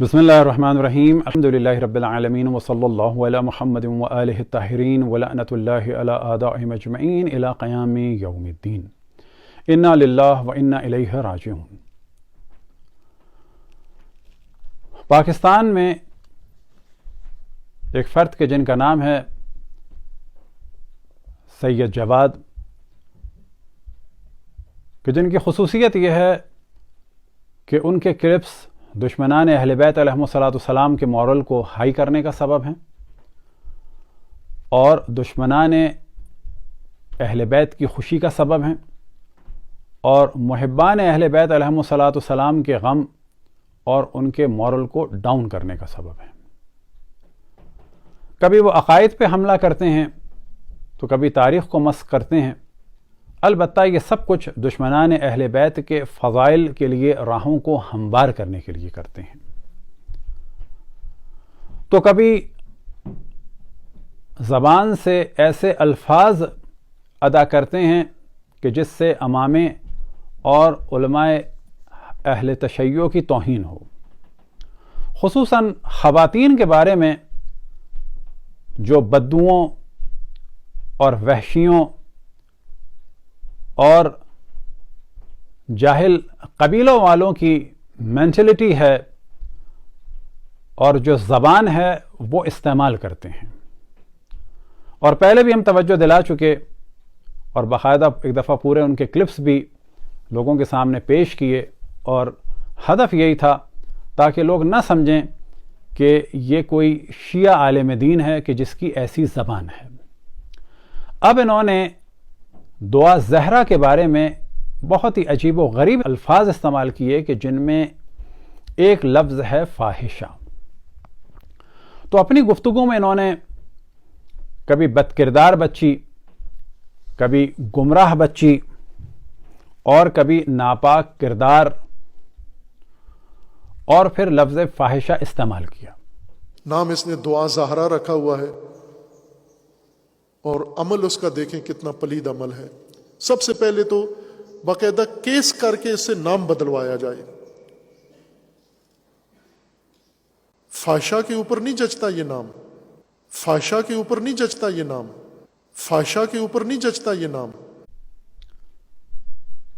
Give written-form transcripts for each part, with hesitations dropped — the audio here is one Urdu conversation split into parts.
بسم اللہ الرحمن الرحیم الحمدللہ رب العالمین وصلی اللہ علی محمد وآلہ الطاہرین ولعنۃ اللہ علی اعدائہم اجمعین الی قیام یوم الدین انا للہ وانا الیہ راجعون۔ پاکستان میں ایک فرد کے جن کا نام ہے سید جواد، کہ جن کی خصوصیت یہ ہے کہ ان کے کلپس دشمنان اہل بیت علیہم السلام کے مورل کو ہائی کرنے کا سبب ہیں اور دشمنان اہل بیت کی خوشی کا سبب ہیں اور محبان اہل بیت علیہم السلام کے غم اور ان کے مورل کو ڈاؤن کرنے کا سبب ہیں۔ کبھی وہ عقائد پہ حملہ کرتے ہیں تو کبھی تاریخ کو مسخ کرتے ہیں، البتہ یہ سب کچھ دشمنان اہل بیت کے فضائل کے لیے راہوں کو ہموار کرنے کے لیے کرتے ہیں۔ تو کبھی زبان سے ایسے الفاظ ادا کرتے ہیں کہ جس سے امامے اور علماء اہل تشیع کی توہین ہو، خصوصاً خواتین کے بارے میں جو بددعاؤں اور وحشیوں اور جاہل قبیلوں والوں کی مینٹلٹی ہے اور جو زبان ہے وہ استعمال کرتے ہیں۔ اور پہلے بھی ہم توجہ دلا چکے اور باقاعدہ ایک دفعہ پورے ان کے کلپس بھی لوگوں کے سامنے پیش کیے، اور ہدف یہی تھا تاکہ لوگ نہ سمجھیں کہ یہ کوئی شیعہ عالم دین ہے کہ جس کی ایسی زبان ہے۔ اب انہوں نے دعا زہرا کے بارے میں بہت ہی عجیب و غریب الفاظ استعمال کیے کہ جن میں ایک لفظ ہے فاحشہ۔ تو اپنی گفتگو میں انہوں نے کبھی بد کردار بچی، کبھی گمراہ بچی اور کبھی ناپاک کردار اور پھر لفظ فاحشہ استعمال کیا۔ نام اس نے دعا زہرا رکھا ہوا ہے اور عمل اس کا دیکھیں کتنا پلید عمل ہے۔ سب سے پہلے تو باقاعدہ کیس کر کے اس سے نام بدلوایا جائے۔ فحشہ کے اوپر نہیں جچتا یہ نام، فحشہ کے اوپر نہیں جچتا یہ نام، فحشہ کے اوپر نہیں جچتا یہ نام۔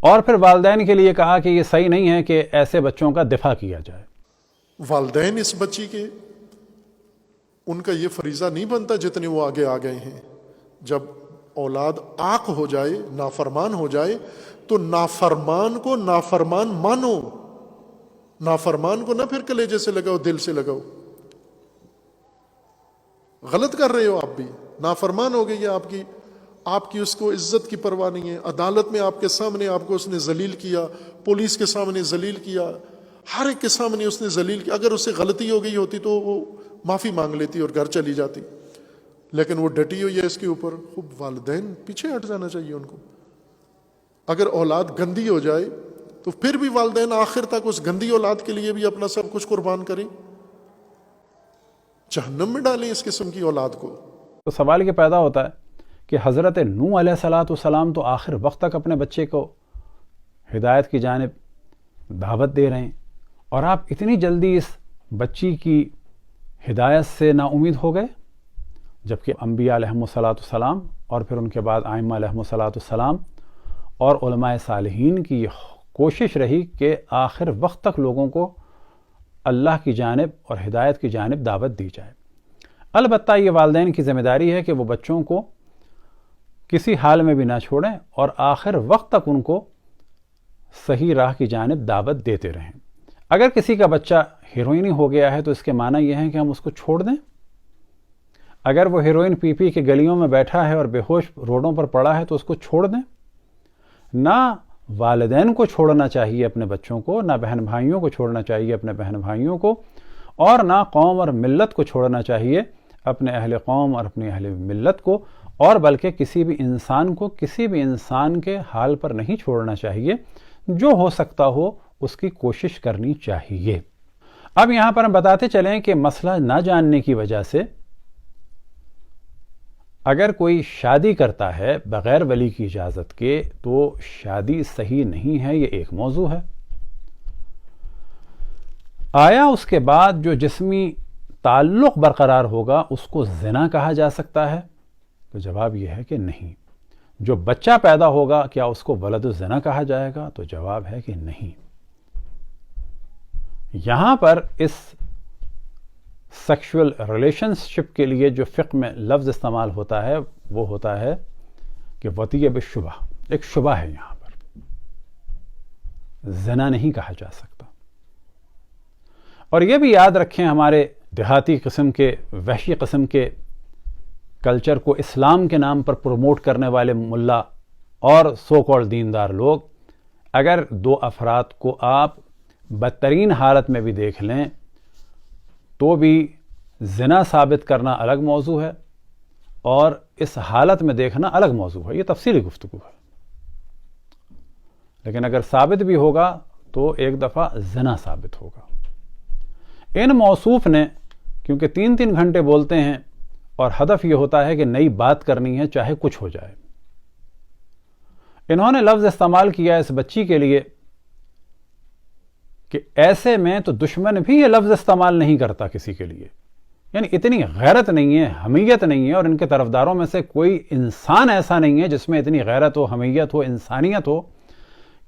اور پھر والدین کے لیے کہا کہ یہ صحیح نہیں ہے کہ ایسے بچوں کا دفاع کیا جائے۔ والدین اس بچی کے، ان کا یہ فریضہ نہیں بنتا جتنے وہ آگے آ گئے ہیں۔ جب اولاد عاق ہو جائے، نافرمان ہو جائے، تو نافرمان کو نافرمان مانو، نافرمان کو نہ پھر کلیجے سے لگاؤ، دل سے لگاؤ۔ غلط کر رہے ہو آپ بھی، نافرمان ہو گئی ہے آپ کی اس کو عزت کی پرواہ نہیں ہے۔ عدالت میں آپ کے سامنے آپ کو اس نے ذلیل کیا، پولیس کے سامنے ذلیل کیا، ہر ایک کے سامنے اس نے ذلیل کیا۔ اگر اس سے غلطی ہو گئی ہوتی تو وہ معافی مانگ لیتی اور گھر چلی جاتی، لیکن وہ ڈٹی ہوئی ہے اس کے اوپر۔ خوب والدین پیچھے ہٹ جانا چاہیے ان کو۔ اگر اولاد گندی ہو جائے تو پھر بھی والدین آخر تک اس گندی اولاد کے لیے بھی اپنا سب کچھ قربان کریں، جہنم میں ڈالیں اس قسم کی اولاد کو۔ تو سوال یہ پیدا ہوتا ہے کہ حضرت نوح علیہ السلام تو آخر وقت تک اپنے بچے کو ہدایت کی جانب دعوت دے رہے ہیں، اور آپ اتنی جلدی اس بچی کی ہدایت سے نا امید ہو گئے، جبکہ انبیاء علیہم السلام اور پھر ان کے بعد ائمہ علیہم السلام اور علماء صالحین کی یہ کوشش رہی کہ آخر وقت تک لوگوں کو اللہ کی جانب اور ہدایت کی جانب دعوت دی جائے۔ البتہ یہ والدین کی ذمہ داری ہے کہ وہ بچوں کو کسی حال میں بھی نہ چھوڑیں اور آخر وقت تک ان کو صحیح راہ کی جانب دعوت دیتے رہیں۔ اگر کسی کا بچہ ہیروئنی ہو گیا ہے تو اس کے معنی یہ ہے کہ ہم اس کو چھوڑ دیں؟ اگر وہ ہیروئن پی پی کے گلیوں میں بیٹھا ہے اور بے ہوش روڈوں پر پڑا ہے تو اس کو چھوڑ دیں؟ نہ والدین کو چھوڑنا چاہیے اپنے بچوں کو، نہ بہن بھائیوں کو چھوڑنا چاہیے اپنے بہن بھائیوں کو، اور نہ قوم اور ملت کو چھوڑنا چاہیے اپنے اہل قوم اور اپنی اہل ملت کو، اور بلکہ کسی بھی انسان کو کسی بھی انسان کے حال پر نہیں چھوڑنا چاہیے۔ جو ہو سکتا ہو اس کی کوشش کرنی چاہیے۔ اب یہاں پر ہم بتاتے چلیں کہ مسئلہ نہ جاننے کی وجہ سے اگر کوئی شادی کرتا ہے بغیر ولی کی اجازت کے تو شادی صحیح نہیں ہے، یہ ایک موضوع ہے۔ آیا اس کے بعد جو جسمی تعلق برقرار ہوگا اس کو زنا کہا جا سکتا ہے؟ تو جواب یہ ہے کہ نہیں. جو بچہ پیدا ہوگا کیا اس کو ولد الزنا کہا جائے گا؟ تو جواب ہے کہ نہیں. یہاں پر اس سیکشول ریلیشن شپ کے لیے جو فقہ میں لفظ استعمال ہوتا ہے وہ ہوتا ہے کہ وطیہ بالشبہ. ایک شبہ ہے یہاں پر، زنا نہیں کہا جا سکتا. اور یہ بھی یاد رکھیں، ہمارے دیہاتی قسم کے، وحشی قسم کے کلچر کو اسلام کے نام پر پروموٹ کرنے والے ملا اور سو کالڈ دیندار لوگ، اگر دو افراد کو آپ بدترین حالت میں بھی دیکھ لیں تو بھی زنا ثابت کرنا الگ موضوع ہے اور اس حالت میں دیکھنا الگ موضوع ہے. یہ تفصیلی گفتگو ہے. لیکن اگر ثابت بھی ہوگا تو ایک دفعہ زنا ثابت ہوگا. ان موصوف نے کیونکہ 3 گھنٹے بولتے ہیں اور ہدف یہ ہوتا ہے کہ نئی بات کرنی ہے چاہے کچھ ہو جائے، انہوں نے لفظ استعمال کیا اس بچی کے لیے کہ ایسے میں تو دشمن بھی یہ لفظ استعمال نہیں کرتا کسی کے لیے. یعنی اتنی غیرت نہیں ہے، حمیت نہیں ہے، اور ان کے طرفداروں میں سے کوئی انسان ایسا نہیں ہے جس میں اتنی غیرت ہو، حمیت ہو، انسانیت ہو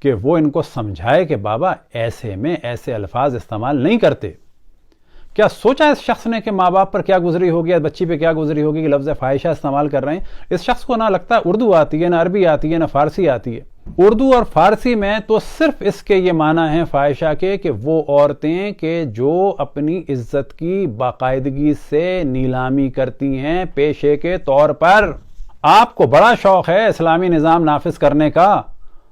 کہ وہ ان کو سمجھائے کہ بابا ایسے میں ایسے الفاظ استعمال نہیں کرتے. کیا سوچا اس شخص نے کہ ماں باپ پر کیا گزری ہوگی، یا بچی پہ کیا گزری ہوگی کہ لفظ فاحشہ استعمال کر رہے ہیں؟ اس شخص کو نہ لگتا ہے اردو آتی ہے، نہ عربی آتی ہے، نہ فارسی آتی ہے. اردو اور فارسی میں تو صرف اس کے یہ معنی ہیں فاحشہ کے کہ وہ عورتیں کہ جو اپنی عزت کی باقاعدگی سے نیلامی کرتی ہیں پیشے کے طور پر. آپ کو بڑا شوق ہے اسلامی نظام نافذ کرنے کا،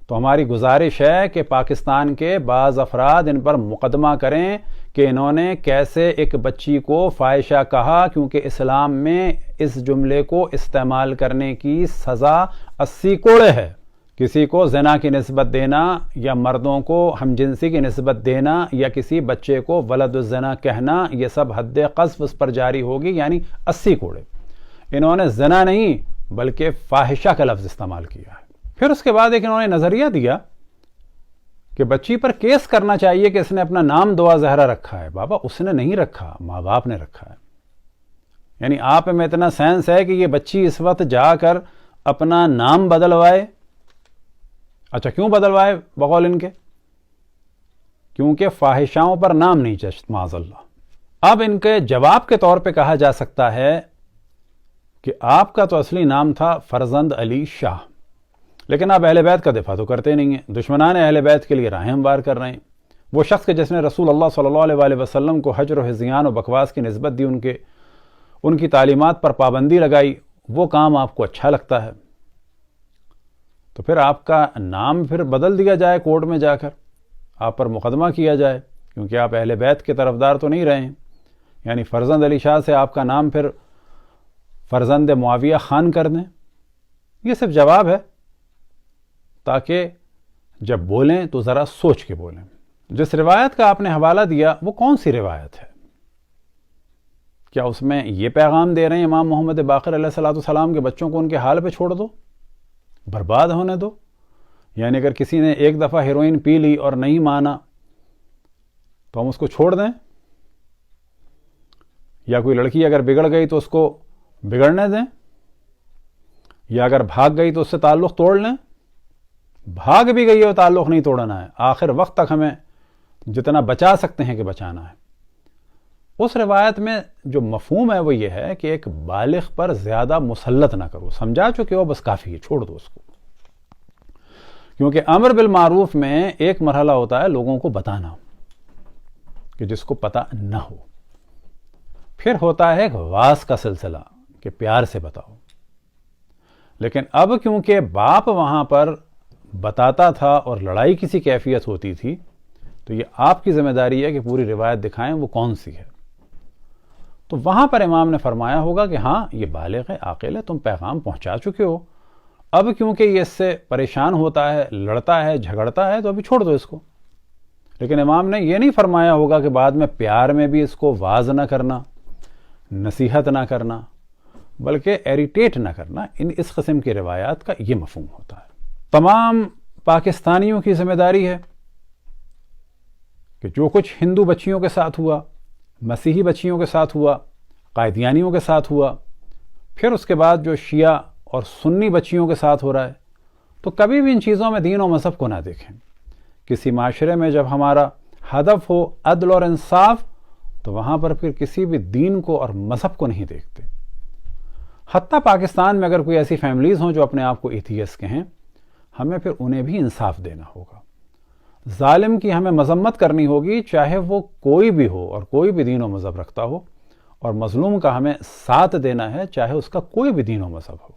تو ہماری گزارش ہے کہ پاکستان کے بعض افراد ان پر مقدمہ کریں کہ انہوں نے کیسے ایک بچی کو فاحشہ کہا، کیونکہ اسلام میں اس جملے کو استعمال کرنے کی سزا 80 کوڑے ہے. کسی کو زنا کی نسبت دینا یا مردوں کو ہم جنسی کی نسبت دینا یا کسی بچے کو ولد الزنا کہنا، یہ سب حد قذف اس پر جاری ہوگی، یعنی 80 کوڑے. انہوں نے زنا نہیں بلکہ فاحشہ کا لفظ استعمال کیا ہے. پھر اس کے بعد ایک انہوں نے نظریہ دیا کہ بچی پر کیس کرنا چاہیے کہ اس نے اپنا نام دعا زہرا رکھا ہے. بابا اس نے نہیں رکھا، ماں باپ نے رکھا ہے. یعنی آپ میں اتنا سینس ہے کہ یہ بچی اس وقت جا کر اپنا نام بدلوائے. اچھا کیوں بدلوائے بقول ان کے؟ کیونکہ فاحشاؤں پر نام نہیں جچتا معاذ اللہ. اب ان کے جواب کے طور پہ کہا جا سکتا ہے کہ آپ کا تو اصلی نام تھا فرزند علی شاہ، لیکن آپ اہل بیت کا دفاع تو کرتے نہیں ہیں، دشمنان اہل بیت کے لیے راہیں ہموار کر رہے ہیں. وہ شخص کہ جس نے رسول اللہ صلی اللہ علیہ وآلہ وسلم کو حجر و ہذیان و بکواس کی نسبت دی، ان کی تعلیمات پر پابندی لگائی، وہ کام آپ کو اچھا لگتا ہے. تو پھر آپ کا نام پھر بدل دیا جائے، کورٹ میں جا کر آپ پر مقدمہ کیا جائے، کیونکہ آپ اہل بیت کے طرفدار تو نہیں رہے ہیں. یعنی فرزند علی شاہ سے آپ کا نام پھر فرزند معاویہ خان کر دیں. یہ صرف جواب ہے تاکہ جب بولیں تو ذرا سوچ کے بولیں. جس روایت کا آپ نے حوالہ دیا وہ کون سی روایت ہے؟ کیا اس میں یہ پیغام دے رہے ہیں امام محمد باقر علیہ السلام کے بچوں کو ان کے حال پہ چھوڑ دو، برباد ہونے دو؟ یعنی اگر کسی نے ایک دفعہ ہیروئن پی لی اور نہیں مانا تو ہم اس کو چھوڑ دیں؟ یا کوئی لڑکی اگر بگڑ گئی تو اس کو بگڑنے دیں؟ یا اگر بھاگ گئی تو اس سے تعلق توڑ لیں؟ بھاگ بھی گئی ہے تعلق نہیں توڑنا ہے، آخر وقت تک ہمیں جتنا بچا سکتے ہیں کہ بچانا ہے. اس روایت میں جو مفہوم ہے وہ یہ ہے کہ ایک بالغ پر زیادہ مسلط نہ کرو، سمجھا چکے ہو بس کافی ہے، چھوڑ دو اس کو. کیونکہ امر بالمعروف میں ایک مرحلہ ہوتا ہے لوگوں کو بتانا کہ جس کو پتہ نہ ہو، پھر ہوتا ہے ایک واس کا سلسلہ کہ پیار سے بتاؤ. لیکن اب کیونکہ باپ وہاں پر بتاتا تھا اور لڑائی کسی کیفیت ہوتی تھی، تو یہ آپ کی ذمہ داری ہے کہ پوری روایت دکھائیں وہ کون سی ہے. تو وہاں پر امام نے فرمایا ہوگا کہ ہاں یہ بالغ ہے، عاقل ہے، تم پیغام پہنچا چکے ہو، اب کیونکہ یہ اس سے پریشان ہوتا ہے، لڑتا ہے، جھگڑتا ہے، تو ابھی چھوڑ دو اس کو. لیکن امام نے یہ نہیں فرمایا ہوگا کہ بعد میں پیار میں بھی اس کو واز نہ کرنا، نصیحت نہ کرنا، بلکہ ایریٹیٹ نہ کرنا. اس قسم کی روایات کا یہ مفہوم ہوتا ہے. تمام پاکستانیوں کی ذمہ داری ہے کہ جو کچھ ہندو بچیوں کے ساتھ ہوا، مسیحی بچیوں کے ساتھ ہوا، قادیانیوں کے ساتھ ہوا، پھر اس کے بعد جو شیعہ اور سنی بچیوں کے ساتھ ہو رہا ہے، تو کبھی بھی ان چیزوں میں دین و مذہب کو نہ دیکھیں۔ کسی معاشرے میں جب ہمارا ہدف ہو عدل اور انصاف، تو وہاں پر پھر کسی بھی دین کو اور مذہب کو نہیں دیکھتے۔ حتیٰ پاکستان میں اگر کوئی ایسی فیملیز ہوں جو اپنے آپ کو ایتھیسٹ کہیں، ہمیں پھر انہیں بھی انصاف دینا ہوگا۔ ظالم کی ہمیں مذمت کرنی ہوگی، چاہے وہ کوئی بھی ہو اور کوئی بھی دین و مذہب رکھتا ہو، اور مظلوم کا ہمیں ساتھ دینا ہے، چاہے اس کا کوئی بھی دین و مذہب ہو۔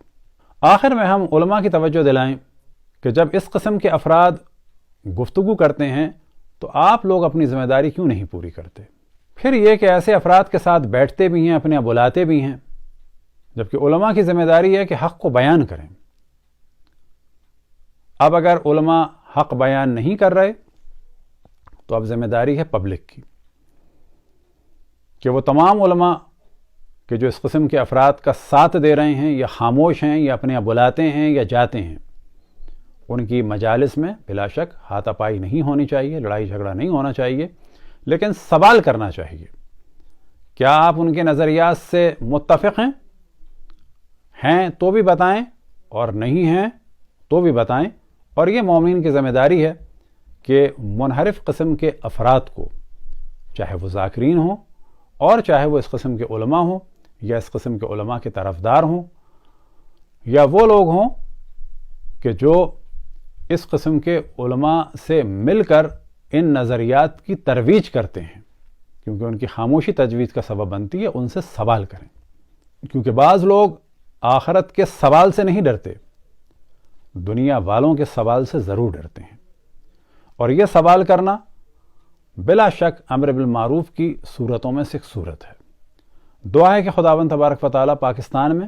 آخر میں ہم علماء کی توجہ دلائیں کہ جب اس قسم کے افراد گفتگو کرتے ہیں تو آپ لوگ اپنی ذمہ داری کیوں نہیں پوری کرتے؟ پھر یہ کہ ایسے افراد کے ساتھ بیٹھتے بھی ہیں، اپنے یہاں بلاتے بھی ہیں، جبکہ علماء کی ذمہ داری ہے کہ حق کو بیان کریں۔ اب اگر علماء حق بیان نہیں کر رہے تو اب ذمہ داری ہے پبلک کی کہ وہ تمام علماء کہ جو اس قسم کے افراد کا ساتھ دے رہے ہیں یا خاموش ہیں یا اپنے یہاں بلاتے ہیں یا جاتے ہیں، ان کی مجالس میں بلا شک ہاتھا پائی نہیں ہونی چاہیے، لڑائی جھگڑا نہیں ہونا چاہیے، لیکن سوال کرنا چاہیے۔ کیا آپ ان کے نظریات سے متفق ہیں تو بھی بتائیں، اور نہیں ہیں تو بھی بتائیں۔ اور یہ مومن کی ذمہ داری ہے کہ منحرف قسم کے افراد کو، چاہے وہ ذاکرین ہوں اور چاہے وہ اس قسم کے علماء ہوں یا اس قسم کے علماء کے طرفدار ہوں، یا وہ لوگ ہوں کہ جو اس قسم کے علماء سے مل کر ان نظریات کی ترویج کرتے ہیں، کیونکہ ان کی خاموشی تجویز کا سبب بنتی ہے، ان سے سوال کریں۔ کیونکہ بعض لوگ آخرت کے سوال سے نہیں ڈرتے، دنیا والوں کے سوال سے ضرور ڈرتے ہیں، اور یہ سوال کرنا بلا شک امر بالمعروف کی صورتوں میں سے ایک صورت ہے۔ دعا ہے کہ خداوند تبارک و تعالیٰ پاکستان میں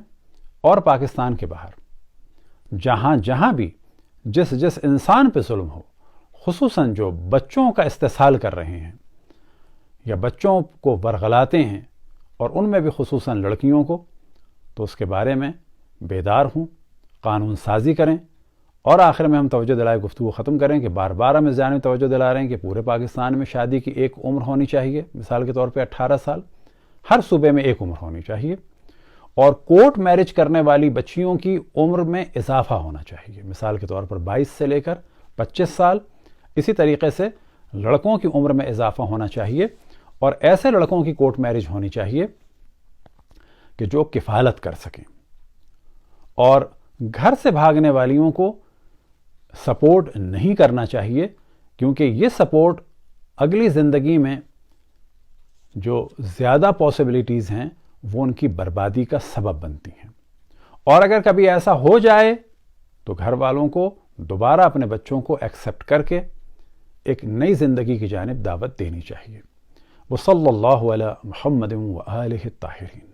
اور پاکستان کے باہر جہاں جہاں بھی جس انسان پہ ظلم ہو، خصوصاً جو بچوں کا استحصال کر رہے ہیں یا بچوں کو ورغلاتے ہیں، اور ان میں بھی خصوصاً لڑکیوں کو، تو اس کے بارے میں بیدار ہوں، قانون سازی کریں۔ اور آخر میں ہم توجہ دلائے گفتگو ختم کریں کہ بار بار ہم اس جانب توجہ دلا رہے ہیں کہ پورے پاکستان میں شادی کی ایک عمر ہونی چاہیے، مثال کے طور پہ 18 سال، ہر صوبے میں ایک عمر ہونی چاہیے، اور کورٹ میرج کرنے والی بچیوں کی عمر میں اضافہ ہونا چاہیے، مثال کے طور پر 22 سے لے کر 25 سال۔ اسی طریقے سے لڑکوں کی عمر میں اضافہ ہونا چاہیے، اور ایسے لڑکوں کی کورٹ میرج ہونی چاہیے کہ جو کفالت کر سکیں، اور گھر سے بھاگنے والیوں کو سپورٹ نہیں کرنا چاہیے، کیونکہ یہ سپورٹ اگلی زندگی میں جو زیادہ پاسبلٹیز ہیں وہ ان کی بربادی کا سبب بنتی ہیں۔ اور اگر کبھی ایسا ہو جائے تو گھر والوں کو دوبارہ اپنے بچوں کو ایکسیپٹ کر کے ایک نئی زندگی کی جانب دعوت دینی چاہیے۔ وصلی اللہ علی محمد وآلہ الطاہرین۔